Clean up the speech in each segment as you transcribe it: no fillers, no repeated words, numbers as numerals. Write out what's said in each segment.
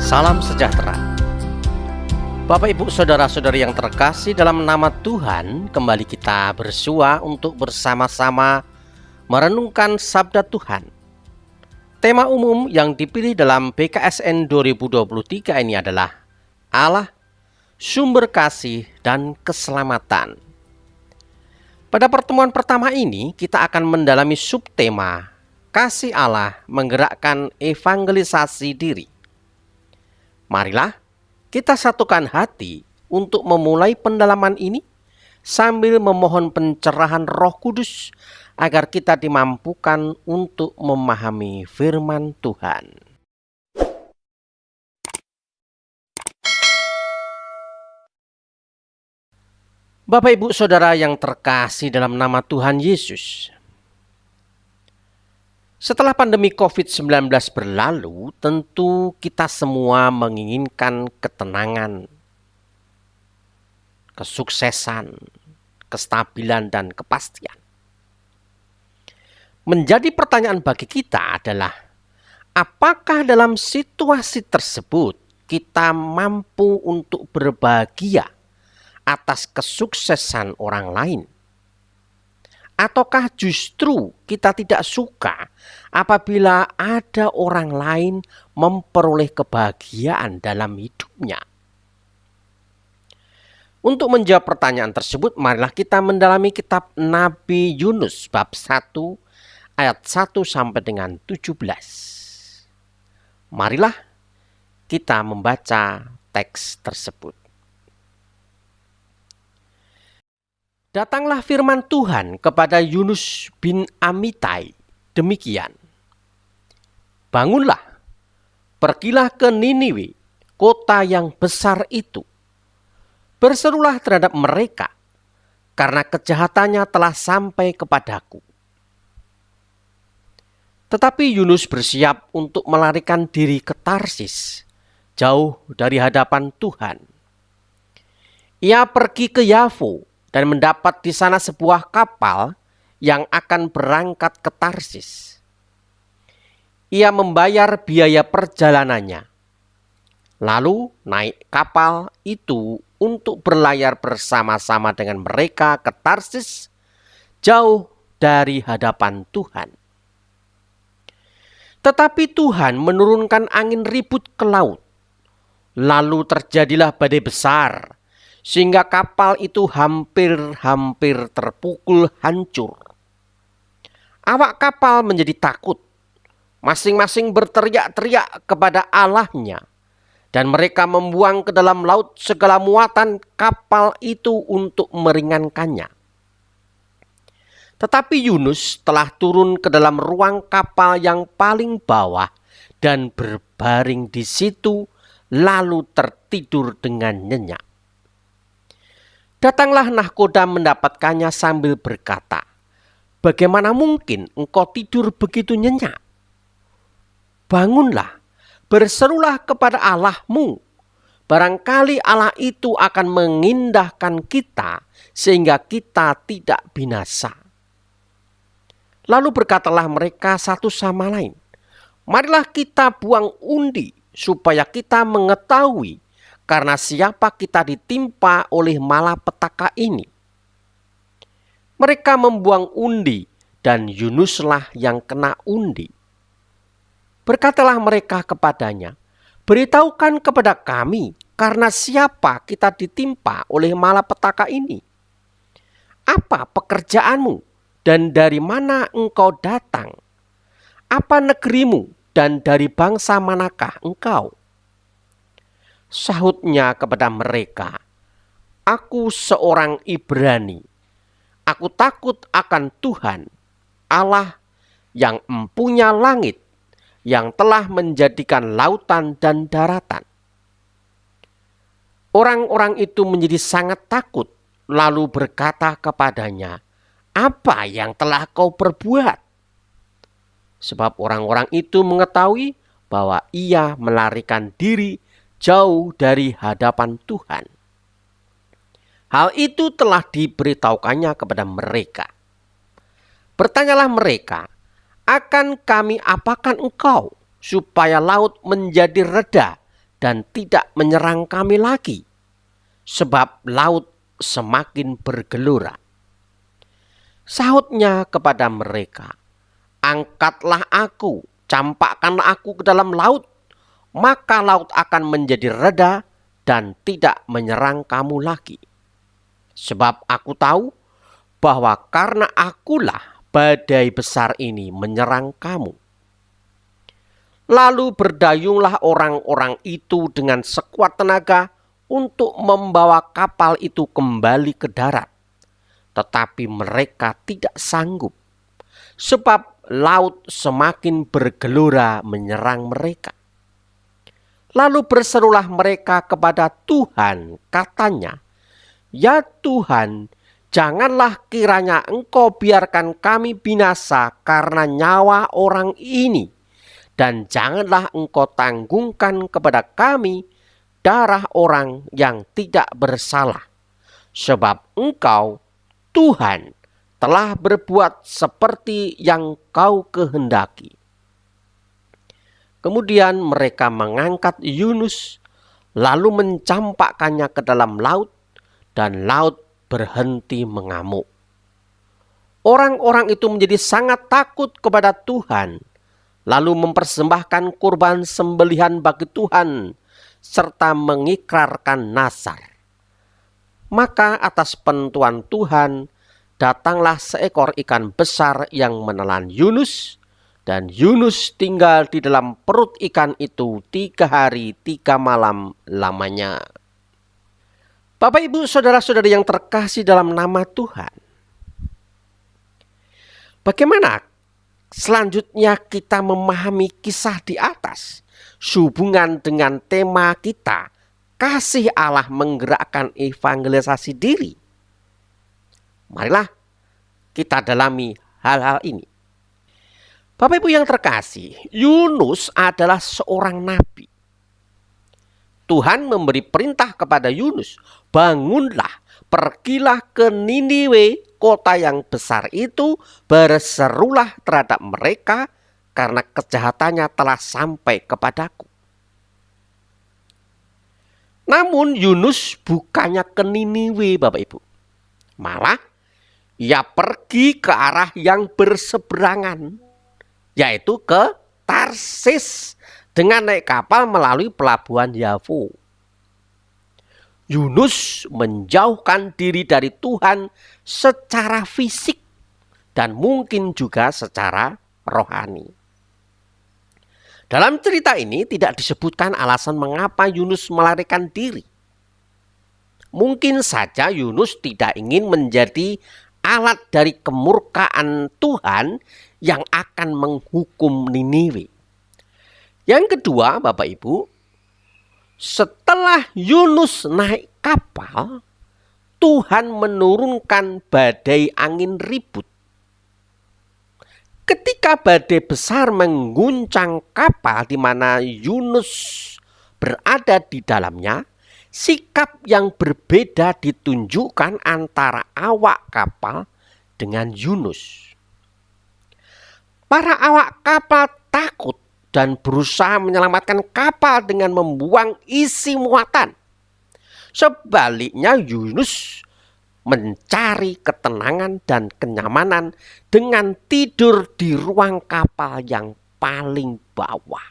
Salam sejahtera. Bapak Ibu Saudara-saudari yang terkasih dalam nama Tuhan, kembali kita bersua untuk bersama-sama merenungkan sabda Tuhan. Tema umum yang dipilih dalam BKSN 2023 ini adalah Allah, sumber kasih dan keselamatan. Pada pertemuan pertama ini kita akan mendalami subtema kasih Allah menggerakkan evangelisasi diri. Marilah kita satukan hati untuk memulai pendalaman ini sambil memohon pencerahan Roh Kudus agar kita dimampukan untuk memahami firman Tuhan. Bapak Ibu Saudara yang terkasih dalam nama Tuhan Yesus. Setelah pandemi COVID-19 berlalu, tentu kita semua menginginkan ketenangan, kesuksesan, kestabilan, dan kepastian. Menjadi pertanyaan bagi kita adalah, apakah dalam situasi tersebut kita mampu untuk berbahagia atas kesuksesan orang lain? Ataukah justru kita tidak suka apabila ada orang lain memperoleh kebahagiaan dalam hidupnya? Untuk menjawab pertanyaan tersebut, marilah kita mendalami kitab Nabi Yunus bab 1 ayat 1 sampai dengan 17. Marilah kita membaca teks tersebut. Datanglah firman Tuhan kepada Yunus bin Amitai demikian. Bangunlah, pergilah ke Niniwe, kota yang besar itu. Berserulah terhadap mereka, karena kejahatannya telah sampai kepadaku. Tetapi Yunus bersiap untuk melarikan diri ke Tarsis, jauh dari hadapan Tuhan. Ia pergi ke Yafo, dan mendapat di sana sebuah kapal yang akan berangkat ke Tarsis. Ia membayar biaya perjalanannya, lalu naik kapal itu untuk berlayar bersama-sama dengan mereka ke Tarsis, jauh dari hadapan Tuhan. Tetapi Tuhan menurunkan angin ribut ke laut, lalu terjadilah badai besar, sehingga kapal itu hampir terpukul hancur. Awak kapal menjadi takut, masing-masing berteriak-teriak kepada Allahnya, dan mereka membuang ke dalam laut segala muatan kapal itu untuk meringankannya. Tetapi Yunus telah turun ke dalam ruang kapal yang paling bawah dan berbaring di situ, lalu tertidur dengan nyenyak. Datanglah nahkoda mendapatkannya sambil berkata, "Bagaimana mungkin engkau tidur begitu nyenyak? Bangunlah, berserulah kepada Allahmu. Barangkali Allah itu akan mengindahkan kita sehingga kita tidak binasa." Lalu berkatalah mereka satu sama lain, "Marilah kita buang undi supaya kita mengetahui karena siapa kita ditimpa oleh malapetaka ini." Mereka membuang undi dan Yunuslah yang kena undi. Berkatalah mereka kepadanya, "Beritahukan kepada kami karena siapa kita ditimpa oleh malapetaka ini. Apa pekerjaanmu dan dari mana engkau datang? Apa negerimu dan dari bangsa manakah engkau?" Sahutnya kepada mereka, "Aku seorang Ibrani. Aku takut akan Tuhan, Allah yang empunya langit, yang telah menjadikan lautan dan daratan." Orang-orang itu menjadi sangat takut, lalu berkata kepadanya, "Apa yang telah kau perbuat?" Sebab orang-orang itu mengetahui bahwa ia melarikan diri jauh dari hadapan Tuhan. Hal itu telah diberitahukannya kepada mereka. Bertanyalah mereka, "Akan kami apakan engkau supaya laut menjadi reda dan tidak menyerang kami lagi, sebab laut semakin bergelora. Sahutnya kepada mereka, angkatlah aku, campakkanlah aku ke dalam laut, maka laut akan menjadi reda dan tidak menyerang kamu lagi. Sebab aku tahu bahwa karena akulah badai besar ini menyerang kamu. Lalu berdayunglah orang-orang itu dengan sekuat tenaga untuk membawa kapal itu kembali ke darat. Tetapi mereka tidak sanggup, sebab laut semakin bergelora menyerang mereka. Lalu berserulah mereka kepada Tuhan, katanya, "Ya Tuhan, janganlah kiranya Engkau biarkan kami binasa karena nyawa orang ini, dan janganlah Engkau tanggungkan kepada kami darah orang yang tidak bersalah, sebab Engkau, Tuhan, telah berbuat seperti yang Kau kehendaki." Kemudian mereka mengangkat Yunus, lalu mencampakkannya ke dalam laut, dan laut berhenti mengamuk. Orang-orang itu menjadi sangat takut kepada Tuhan, lalu mempersembahkan kurban sembelihan bagi Tuhan, serta mengikrarkan nazar. Maka atas penentuan Tuhan, datanglah seekor ikan besar yang menelan Yunus, dan Yunus tinggal di dalam perut ikan itu 3 hari 3 malam lamanya. Bapak, Ibu, saudara-saudari yang terkasih dalam nama Tuhan, bagaimana selanjutnya kita memahami kisah di atas sehubungan dengan tema kita, kasih Allah menggerakkan evangelisasi diri? Marilah kita dalami hal-hal ini. Bapak Ibu yang terkasih, Yunus adalah seorang nabi. Tuhan memberi perintah kepada Yunus, "Bangunlah, pergilah ke Niniwe, kota yang besar itu, berserulah terhadap mereka karena kejahatannya telah sampai kepadaku." Namun Yunus bukannya ke Niniwe, Bapak Ibu. Malah ia pergi ke arah yang berseberangan, yaitu ke Tarsis, dengan naik kapal melalui pelabuhan Yafo. Yunus menjauhkan diri dari Tuhan secara fisik dan mungkin juga secara rohani. Dalam cerita ini tidak disebutkan alasan mengapa Yunus melarikan diri. Mungkin saja Yunus tidak ingin menjadi alat dari kemurkaan Tuhan yang akan menghukum Niniwe. Yang kedua, Bapak Ibu, setelah Yunus naik kapal, Tuhan menurunkan badai angin ribut. Ketika badai besar mengguncang kapal di mana Yunus berada di dalamnya, sikap yang berbeda ditunjukkan antara awak kapal dengan Yunus. Para awak kapal takut dan berusaha menyelamatkan kapal dengan membuang isi muatan. Sebaliknya Yunus mencari ketenangan dan kenyamanan dengan tidur di ruang kapal yang paling bawah.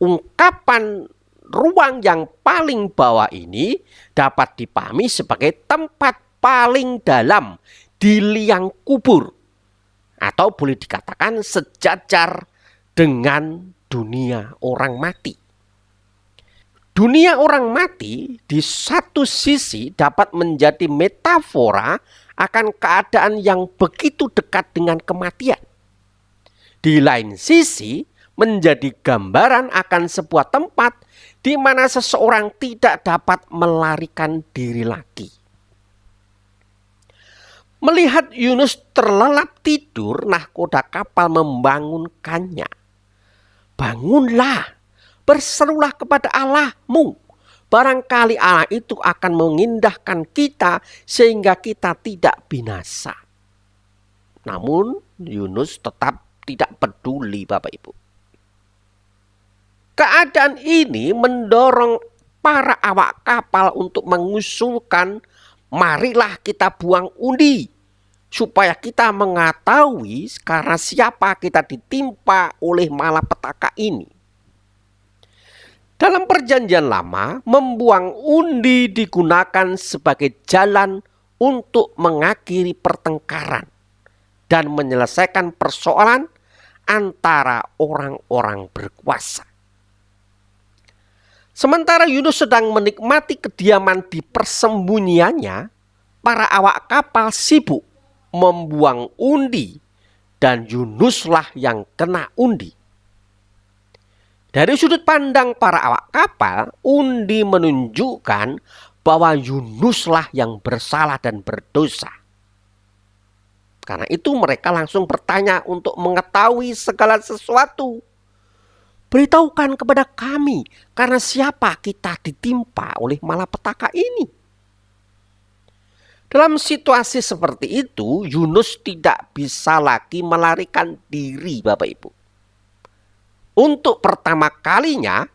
Ungkapan ruang yang paling bawah ini dapat dipahami sebagai tempat paling dalam di liang kubur, atau boleh dikatakan sejajar dengan dunia orang mati. Dunia orang mati di satu sisi dapat menjadi metafora akan keadaan yang begitu dekat dengan kematian. Di lain sisi menjadi gambaran akan sebuah tempat di mana seseorang tidak dapat melarikan diri lagi. Melihat Yunus terlelap tidur, nahkoda kapal membangunkannya. "Bangunlah, berserulah kepada Allahmu. Barangkali Allah itu akan mengindahkan kita sehingga kita tidak binasa." Namun Yunus tetap tidak peduli, Bapak Ibu. Keadaan ini mendorong para awak kapal untuk mengusulkan, marilah kita buang undi, supaya kita mengetahui karena siapa kita ditimpa oleh malapetaka ini. Dalam perjanjian lama, membuang undi digunakan sebagai jalan untuk mengakhiri pertengkaran dan menyelesaikan persoalan antara orang-orang berkuasa. Sementara Yunus sedang menikmati kediaman di persembunyiannya, para awak kapal sibuk membuang undi dan Yunuslah yang kena undi. Dari sudut pandang para awak kapal, undi menunjukkan bahwa Yunuslah yang bersalah dan berdosa. Karena itu mereka langsung bertanya untuk mengetahui segala sesuatu. Beritahukan kepada kami, karena siapa kita ditimpa oleh malapetaka ini. Dalam situasi seperti itu, Yunus tidak bisa lagi melarikan diri, Bapak Ibu. Untuk pertama kalinya,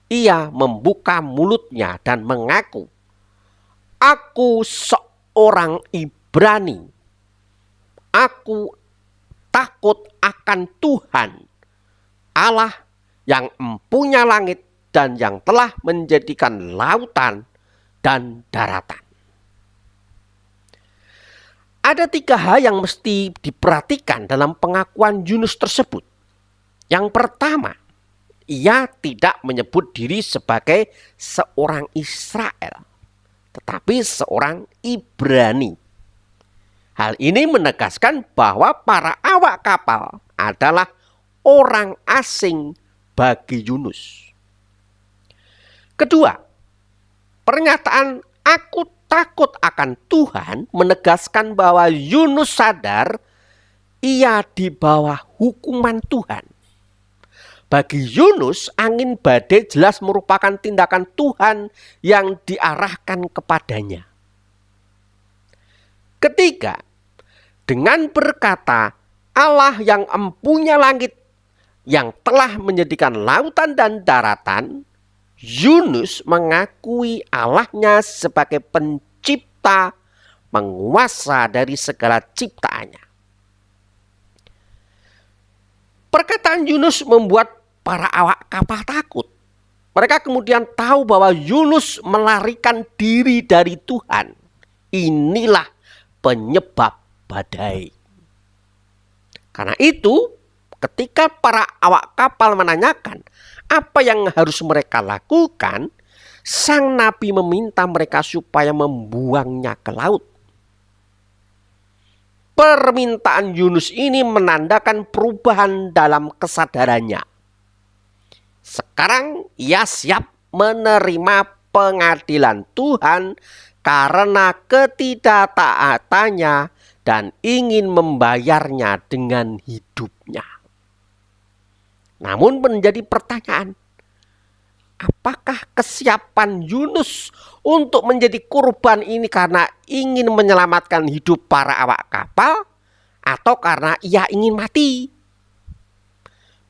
ia membuka mulutnya dan mengaku, "Aku seorang Ibrani. Aku takut akan Tuhan, Allah yang empunya langit dan yang telah menjadikan lautan dan daratan." Ada 3 hal yang mesti diperhatikan dalam pengakuan Yunus tersebut. Yang pertama, ia tidak menyebut diri sebagai seorang Israel, tetapi seorang Ibrani. Hal ini menegaskan bahwa para awak kapal adalah orang asing bagi Yunus. Kedua, pernyataan "aku takut akan Tuhan" menegaskan bahwa Yunus sadar ia di bawah hukuman Tuhan. Bagi Yunus, angin badai jelas merupakan tindakan Tuhan yang diarahkan kepadanya. Ketiga, dengan berkata Allah yang empunya langit, yang telah menjadikan lautan dan daratan, Yunus mengakui Allahnya sebagai pencipta, penguasa dari segala ciptaannya. Perkataan Yunus membuat para awak kapal takut. Mereka kemudian tahu bahwa Yunus melarikan diri dari Tuhan. Inilah penyebab badai. Karena itu, ketika para awak kapal menanyakan apa yang harus mereka lakukan, sang nabi meminta mereka supaya membuangnya ke laut. Permintaan Yunus ini menandakan perubahan dalam kesadarannya. Sekarang ia siap menerima pengadilan Tuhan karena ketidaktaatannya dan ingin membayarnya dengan hidupnya. Namun menjadi pertanyaan, apakah kesiapan Yunus untuk menjadi korban ini karena ingin menyelamatkan hidup para awak kapal atau karena ia ingin mati?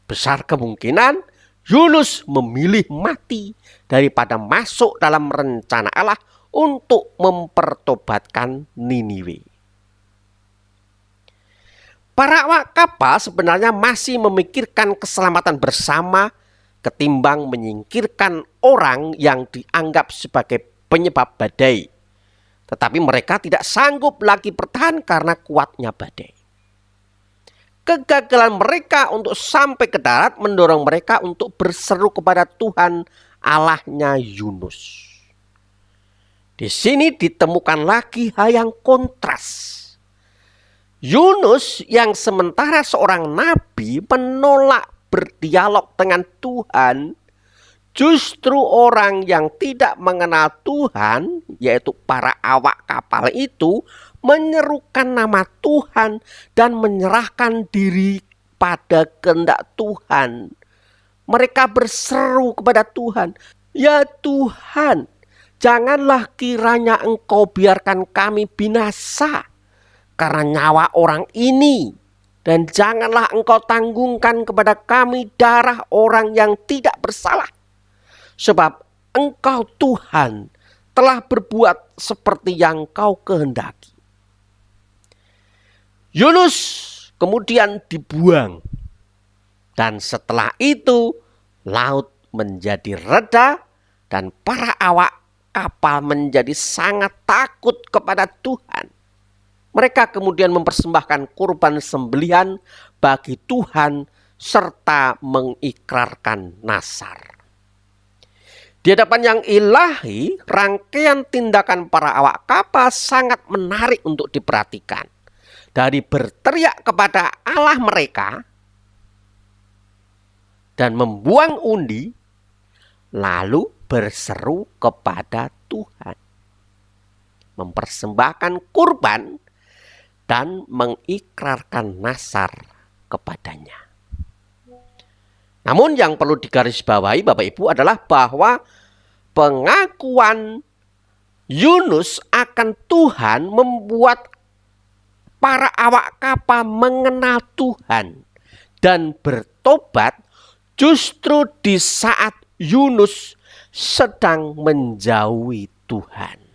Besar kemungkinan Yunus memilih mati daripada masuk dalam rencana Allah untuk mempertobatkan Niniwe. Para awak kapal sebenarnya masih memikirkan keselamatan bersama ketimbang menyingkirkan orang yang dianggap sebagai penyebab badai. Tetapi mereka tidak sanggup lagi bertahan karena kuatnya badai. Kegagalan mereka untuk sampai ke darat mendorong mereka untuk berseru kepada Tuhan Allahnya Yunus. Di sini ditemukan lagi hal yang kontras. Yunus yang sementara seorang nabi menolak berdialog dengan Tuhan, justru orang yang tidak mengenal Tuhan, yaitu para awak kapal itu, menyerukan nama Tuhan dan menyerahkan diri pada kehendak Tuhan. Mereka berseru kepada Tuhan, "Ya Tuhan, janganlah kiranya Engkau biarkan kami binasa karena nyawa orang ini Dan janganlah engkau tanggungkan kepada kami darah orang yang tidak bersalah. Sebab engkau Tuhan telah berbuat seperti yang kau kehendaki. Yunus kemudian dibuang. Dan setelah itu laut menjadi reda dan para awak kapal menjadi sangat takut kepada Tuhan. Mereka kemudian mempersembahkan kurban sembelihan bagi Tuhan serta mengikrarkan nazar. Di hadapan yang ilahi, rangkaian tindakan para awak kapal sangat menarik untuk diperhatikan. Dari berteriak kepada Allah mereka dan membuang undi, lalu berseru kepada Tuhan, mempersembahkan kurban dan mengikrarkan nazar kepadanya. Namun yang perlu digarisbawahi Bapak Ibu adalah bahwa pengakuan Yunus akan Tuhan membuat para awak kapal mengenal Tuhan dan bertobat justru di saat Yunus sedang menjauhi Tuhan.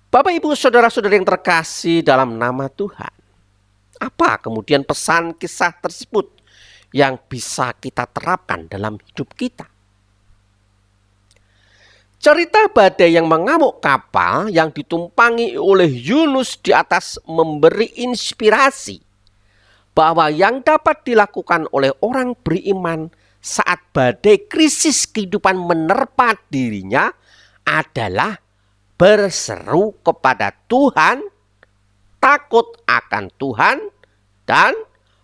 Bapak Ibu saudara-saudari yang terkasih dalam nama Tuhan, apa kemudian pesan kisah tersebut yang bisa kita terapkan dalam hidup kita? Cerita badai yang mengamuk kapal yang ditumpangi oleh Yunus di atas memberi inspirasi bahwa yang dapat dilakukan oleh orang beriman saat badai krisis kehidupan menerpa dirinya adalah berseru kepada Tuhan, takut akan Tuhan, dan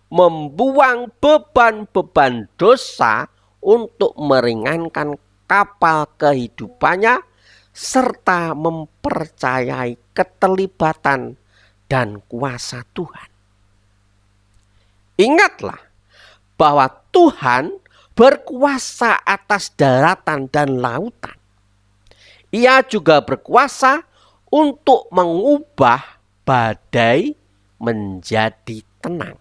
membuang beban-beban dosa untuk meringankan kapal kehidupannya, serta mempercayai keterlibatan dan kuasa Tuhan. Ingatlah bahwa Tuhan berkuasa atas daratan dan lautan. Ia juga berkuasa untuk mengubah badai menjadi tenang.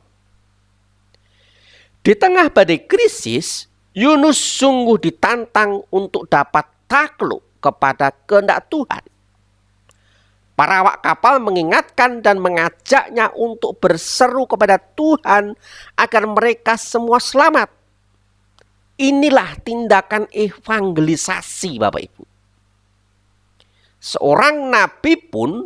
Di tengah badai krisis, Yunus sungguh ditantang untuk dapat takluk kepada kehendak Tuhan. Para awak kapal mengingatkan dan mengajaknya untuk berseru kepada Tuhan agar mereka semua selamat. Inilah tindakan evangelisasi Bapak Ibu. Seorang nabi pun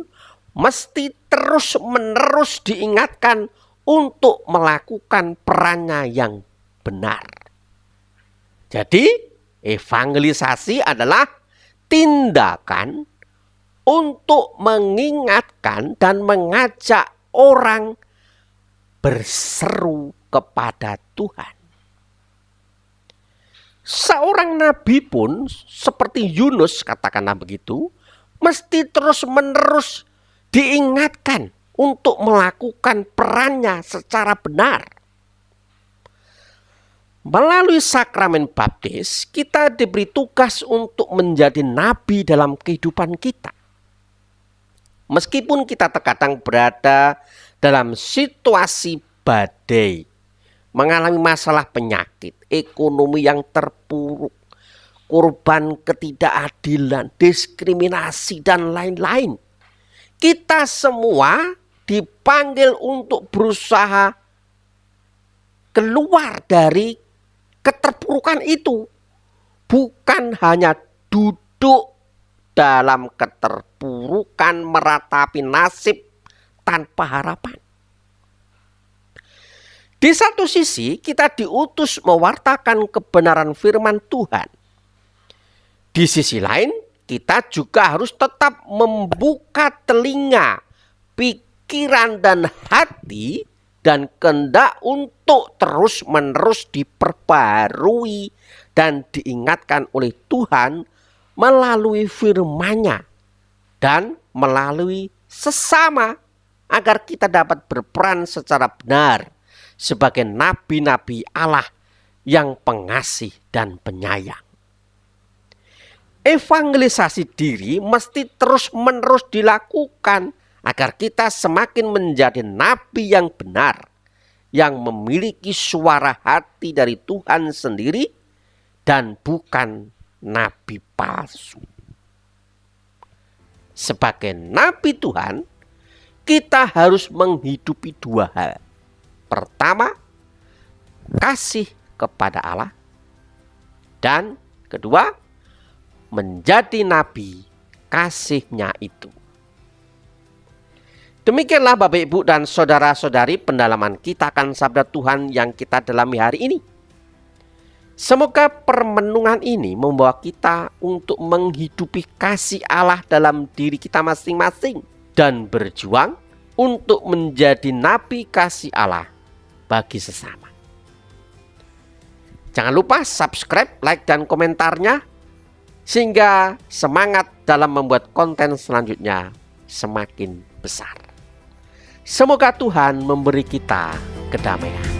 mesti terus-menerus diingatkan untuk melakukan perannya yang benar. Jadi, evangelisasi adalah tindakan untuk mengingatkan dan mengajak orang berseru kepada Tuhan. Seorang nabi pun seperti Yunus, katakanlah begitu, mesti terus-menerus diingatkan untuk melakukan perannya secara benar. Melalui sakramen baptis, kita diberi tugas untuk menjadi nabi dalam kehidupan kita. Meskipun kita terkadang berada dalam situasi badai, mengalami masalah penyakit, ekonomi yang terpuruk, korban ketidakadilan, diskriminasi, dan lain-lain. Kita semua dipanggil untuk berusaha keluar dari keterpurukan itu. Bukan hanya duduk dalam keterpurukan meratapi nasib tanpa harapan. Di satu sisi kita diutus mewartakan kebenaran firman Tuhan. Di sisi lain kita juga harus tetap membuka telinga, pikiran dan hati dan kehendak untuk terus-menerus diperbarui dan diingatkan oleh Tuhan melalui firman-Nya dan melalui sesama agar kita dapat berperan secara benar sebagai nabi-nabi Allah yang pengasih dan penyayang. Evangelisasi diri mesti terus-menerus dilakukan agar kita semakin menjadi nabi yang benar, yang memiliki suara hati dari Tuhan sendiri dan bukan nabi palsu. Sebagai nabi Tuhan, kita harus menghidupi dua hal. Pertama, kasih kepada Allah. Dan kedua, menjadi nabi kasihnya itu. Demikianlah Bapak Ibu dan saudara-saudari pendalaman kita akan sabda Tuhan yang kita dalami hari ini. Semoga permenungan ini membawa kita untuk menghidupi kasih Allah dalam diri kita masing-masing dan berjuang untuk menjadi nabi kasih Allah bagi sesama. Jangan lupa subscribe, like, dan komentarnya sehingga semangat dalam membuat konten selanjutnya semakin besar. Semoga Tuhan memberi kita kedamaian.